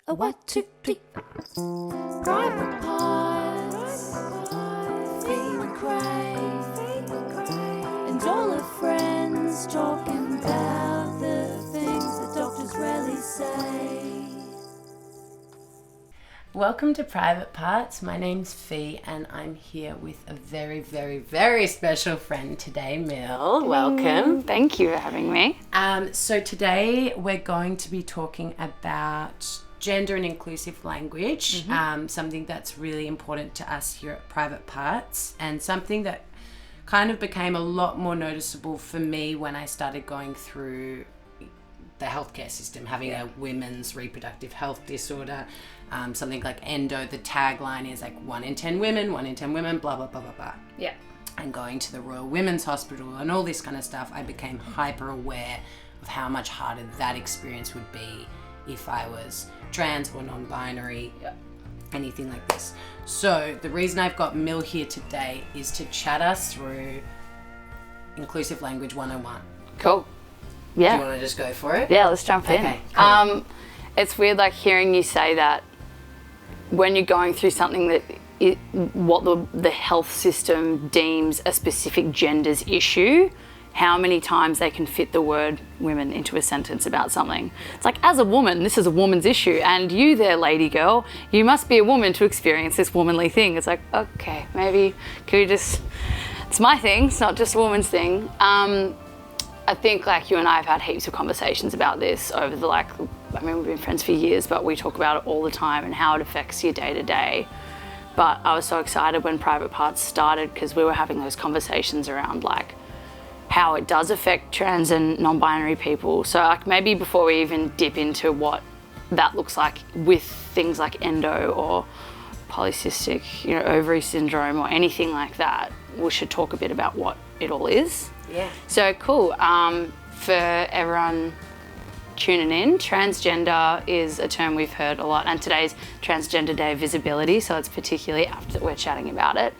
A 1, 2, 3. Private parts. Fee Macrae. And all her friends talking about the things that doctors rarely say. Welcome to Private Parts. My name's Fee and I'm here with a very, very, very special friend today, Mill. Welcome. Thank you for having me. So today we're going to be talking about gender and inclusive language, something that's really important to us here at Private Parts, and something that kind of became a lot more noticeable for me when I started going through the healthcare system, having a women's reproductive health disorder, something like endo. The tagline is like 1 in 10 women, 1 in 10 women, blah, blah, blah, blah, blah. Yeah. And going to the Royal Women's Hospital and all this kind of stuff, I became hyper aware of how much harder that experience would be if I was trans or non-binary, anything like this. So the reason I've got Mill here today is to chat us through Inclusive Language 101. Cool. Yeah. Do you want to just go for it? Yeah, let's jump in. Okay, cool. It's weird like hearing you say that when you're going through something that what the health system deems a specific gender's issue, how many times they can fit the word women into a sentence about something. It's like, as a woman, this is a woman's issue, and you there, lady girl, you must be a woman to experience this womanly thing. It's like, okay, maybe could you just, it's my thing, it's not just a woman's thing. I think like you and I have had heaps of conversations about this over the I mean, we've been friends for years, but we talk about it all the time and how it affects your day to day. But I was so excited when Private Parts started because we were having those conversations around like how it does affect trans and non-binary people. So like maybe before we even dip into what that looks like with things like endo or polycystic, ovary syndrome or anything like that, we should talk a bit about what it all is. Yeah. So cool. For everyone tuning in, transgender is a term we've heard a lot, and today's Transgender Day of Visibility, so it's particularly apt that we're chatting about it.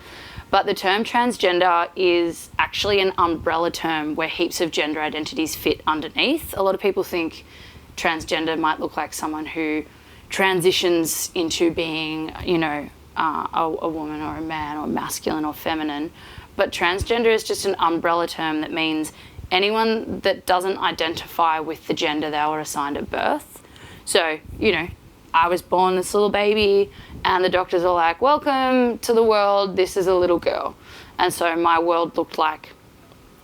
But the term transgender is actually an umbrella term where heaps of gender identities fit underneath. A lot of people think transgender might look like someone who transitions into being, a woman or a man or masculine or feminine. But transgender is just an umbrella term that means anyone that doesn't identify with the gender they were assigned at birth. So, I was born this little baby and the doctors are like, welcome to the world, this is a little girl. And so my world looked like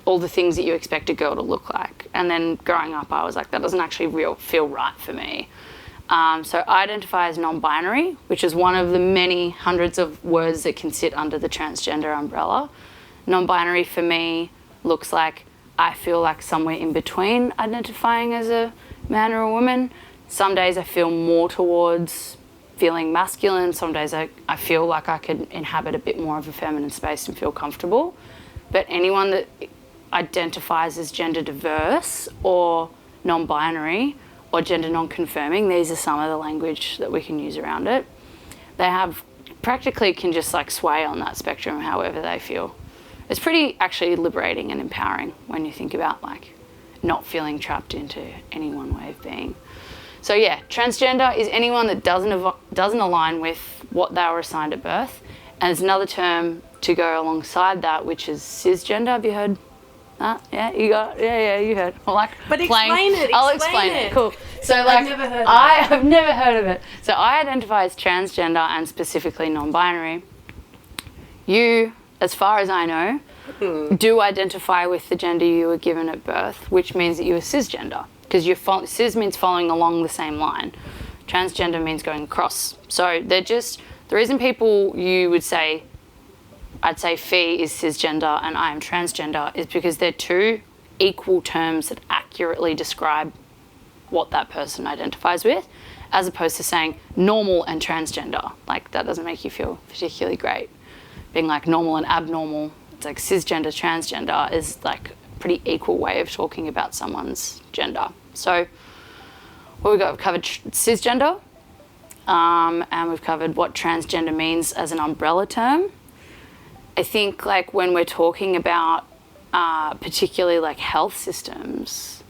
all the things that you expect a girl to look like. And then growing up, I was like, that doesn't actually feel right for me. So I identify as non-binary, which is one of the many hundreds of words that can sit under the transgender umbrella. Non-binary for me looks like I feel like somewhere in between identifying as a man or a woman. Some days I feel more towards feeling masculine. Some days I feel like I could inhabit a bit more of a feminine space and feel comfortable. But anyone that identifies as gender diverse or non-binary or gender non-confirming, these are some of the language that we can use around it. They can just like sway on that spectrum however they feel. It's pretty actually liberating and empowering when you think about like not feeling trapped into any one way of being. So yeah, transgender is anyone that doesn't align with what they were assigned at birth. And there's another term to go alongside that, which is cisgender. Have you heard that? Yeah, you got. Yeah, you heard. But explain it. I'll explain it. Cool. So I've never heard of it. I have never heard of it. So I identify as transgender and specifically non-binary. You, as far as I know, do identify with the gender you were given at birth, which means that you are cisgender. Because cis means following along the same line. Transgender means going across. So they're just, the reason you would say, I'd say Fee is cisgender and I am transgender is because they're two equal terms that accurately describe what that person identifies with, as opposed to saying normal and transgender. Like that doesn't make you feel particularly great. Being like normal and abnormal, it's like cisgender, transgender is like a pretty equal way of talking about someone's gender. So what we've covered cisgender, and we've covered what transgender means as an umbrella term. I think like when we're talking about particularly like health systems,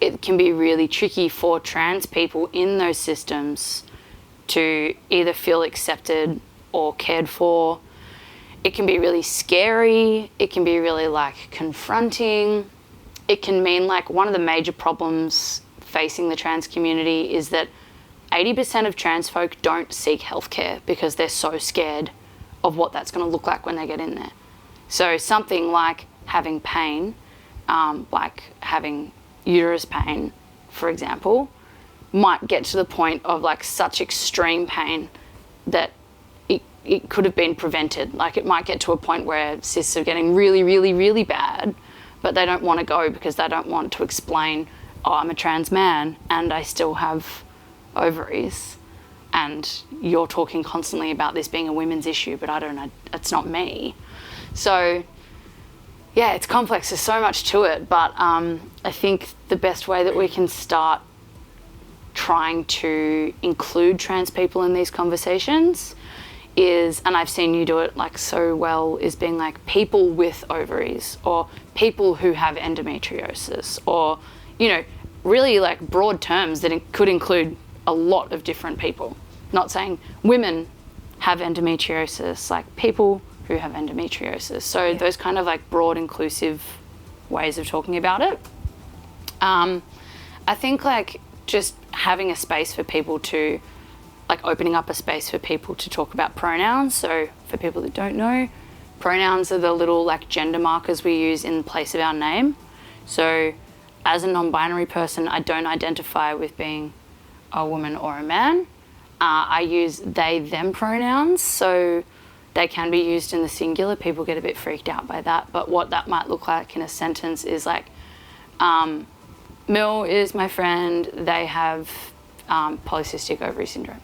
it can be really tricky for trans people in those systems to either feel accepted or cared for. It can be really scary. It can be really like confronting. It can mean like one of the major problems facing the trans community is that 80% of trans folk don't seek healthcare because they're so scared of what that's going to look like when they get in there. So something like having pain, like having uterus pain, for example, might get to the point of like such extreme pain that it could have been prevented. Like it might get to a point where cysts are getting really, really, really bad, but they don't want to go because they don't want to explain, oh, I'm a trans man and I still have ovaries, and you're talking constantly about this being a women's issue, but I don't know, it's not me. So yeah, it's complex, there's so much to it, but I think the best way that we can start trying to include trans people in these conversations is, and I've seen you do it like so well, is being like people with ovaries or people who have endometriosis, or, you know, really like broad terms that could include a lot of different people. Not saying women have endometriosis, like people who have endometriosis. So those kind of like broad inclusive ways of talking about it. I think like just having a space for people to, like opening up a space for people to talk about pronouns. So for people that don't know, pronouns are the little like gender markers we use in place of our name. So as a non-binary person, I don't identify with being a woman or a man. I use they, them pronouns, so they can be used in the singular. People get a bit freaked out by that, but what that might look like in a sentence is like, Mill is my friend, they have polycystic ovary syndrome,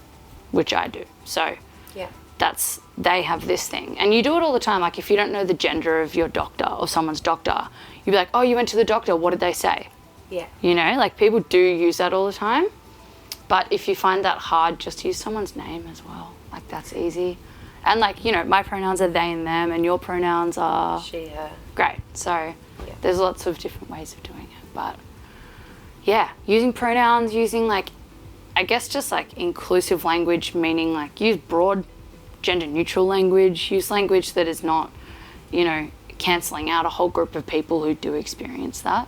which I do. So that's, they have this thing. And you do it all the time. Like if you don't know the gender of your doctor or someone's doctor, you'd be like, oh, you went to the doctor, what did they say? Yeah. You know, like people do use that all the time. But if you find that hard, just use someone's name as well. Like that's easy. And like, you know, my pronouns are they and them, and your pronouns are she, her. Great. So there's lots of different ways of doing it. But yeah, using pronouns, using like, I guess just like inclusive language, meaning like use broad gender neutral language, use language that is not, you know, cancelling out a whole group of people who do experience that.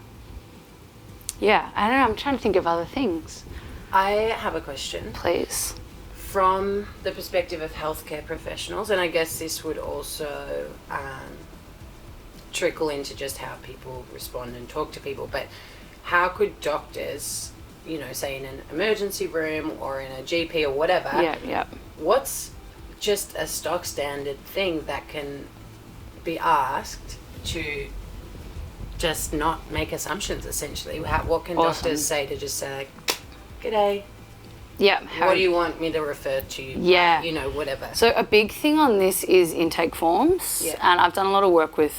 Yeah, I don't know, I'm trying to think of other things. I have a question. Please. From the perspective of healthcare professionals, and I guess this would also trickle into just how people respond and talk to people, but how could doctors, you know, say in an emergency room or in a GP or whatever, what's just a stock standard thing that can be asked to just not make assumptions, essentially? What can doctors say to just say, like, g'day. Yeah. What do you want me to refer to? Yeah. You know, whatever. So a big thing on this is intake forms. Yeah. And I've done a lot of work with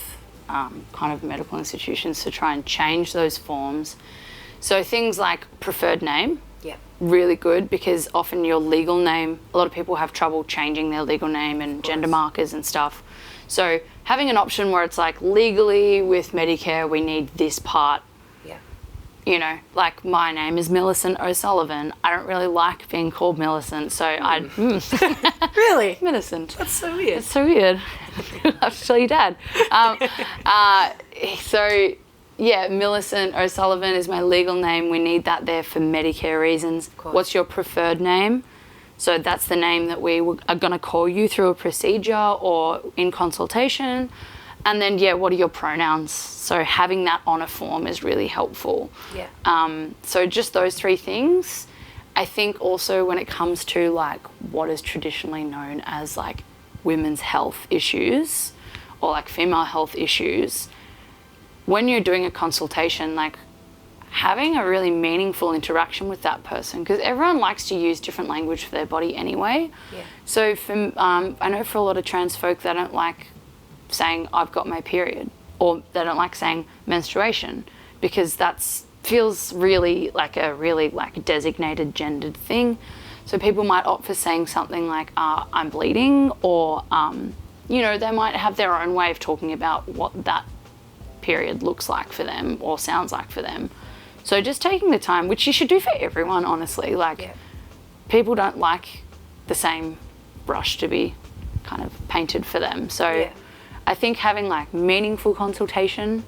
kind of medical institutions to try and change those forms. So things like preferred name. Yeah. Really good, because often your legal name, a lot of people have trouble changing their legal name and gender markers and stuff. So having an option where it's like, legally with Medicare we need this part. You know, like my name is Millicent O'Sullivan. I don't really like being called Millicent, so I'd... Really? Millicent. That's so weird. It's so weird. I have to tell your dad. So, yeah, Millicent O'Sullivan is my legal name. We need that there for Medicare reasons. What's your preferred name? So that's the name that we are going to call you through a procedure or in consultation. And then, yeah, what are your pronouns? So having that on a form is really helpful. Yeah. So just those three things. I think also when it comes to like what is traditionally known as like women's health issues or like female health issues, when you're doing a consultation, like having a really meaningful interaction with that person, because everyone likes to use different language for their body anyway. Yeah. So for, I know for a lot of trans folk, they don't like saying I've got my period, or they don't like saying menstruation, because that's feels really like a really like designated gendered thing. So people might opt for saying something like I'm bleeding, or you know, they might have their own way of talking about what that period looks like for them or sounds like for them. So just taking the time, which you should do for everyone, honestly. Like, people don't like the same brush to be kind of painted for them. So I think having like meaningful consultation,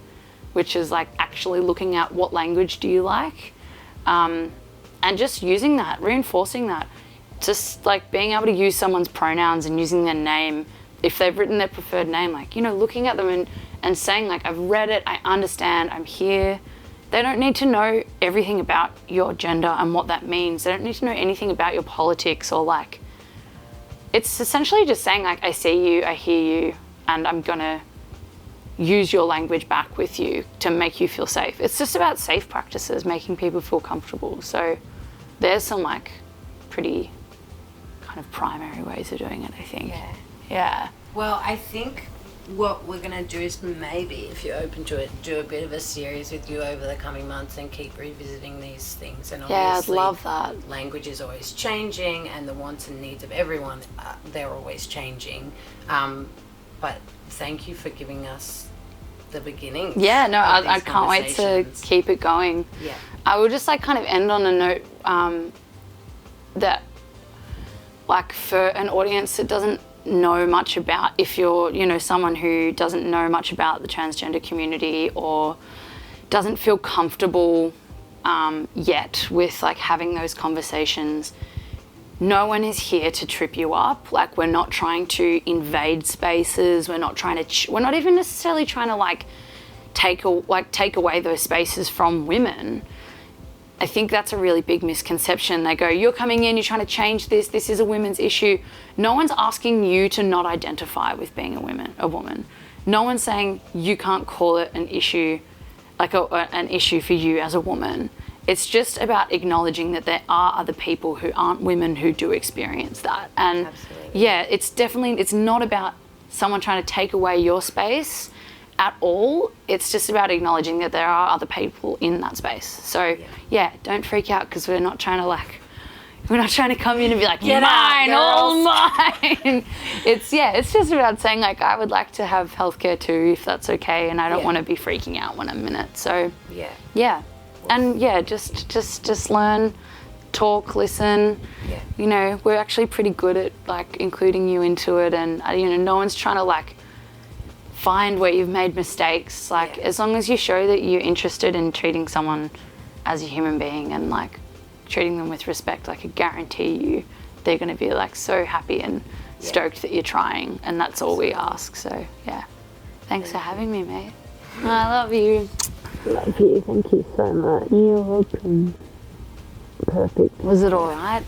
which is like actually looking at what language do you like, and just using that, reinforcing that, just like being able to use someone's pronouns and using their name, if they've written their preferred name, like, you know, looking at them and saying like, I've read it, I understand, I'm here. They don't need to know everything about your gender and what that means. They don't need to know anything about your politics or like, it's essentially just saying like, I see you, I hear you, and I'm gonna use your language back with you to make you feel safe. It's just about safe practices, making people feel comfortable. So there's some like pretty kind of primary ways of doing it, I think. Yeah. Well, I think what we're going to do is maybe, if you're open to it, do a bit of a series with you over the coming months and keep revisiting these things. And obviously, I'd love that. Language is always changing, and the wants and needs of everyone, they're always changing. But thank you for giving us the beginning. Yeah, no, I can't wait to keep it going. Yeah. I will just like kind of end on a note that like for an audience that doesn't know much about, if you're, you know, someone who doesn't know much about the transgender community or doesn't feel comfortable yet with like having those conversations, no one is here to trip you up. Like, we're not trying to invade spaces. We're not trying to, we're not even necessarily trying to like take away those spaces from women. I think that's a really big misconception. They go, you're coming in, you're trying to change this, this is a women's issue. No one's asking you to not identify with being a woman. No one's saying you can't call it an issue, like an issue for you as a woman. It's just about acknowledging that there are other people who aren't women who do experience that. And yeah, it's not about someone trying to take away your space at all. It's just about acknowledging that there are other people in that space. So yeah, don't freak out, because we're not trying to come in and be like, mine, all mine. It's just about saying like, I would like to have healthcare too, if that's okay, and I don't want to be freaking out when I'm in it. So yeah. And just learn, talk, listen. You know, we're actually pretty good at like including you into it, and you know, no one's trying to like find where you've made mistakes. Like, as long as you show that you're interested in treating someone as a human being and like treating them with respect, like I guarantee you they're going to be like so happy and stoked that you're trying, and that's all we ask. So yeah, thanks for having me, mate. I love you. Love you, thank you so much. You're welcome. Perfect. Was it all right?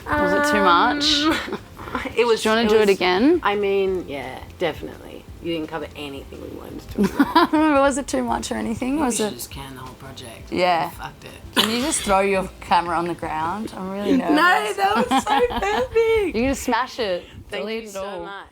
Was it too much? It was. Do you want to do it again? I mean, yeah, definitely. You didn't cover anything we wanted to talk about. Was it too much or anything? We should just can the whole project. Yeah. Fucked it. Can you just throw your camera on the ground? I'm really nervous. No, that was so perfect. You can just smash it. Thank Delete you it so all. much.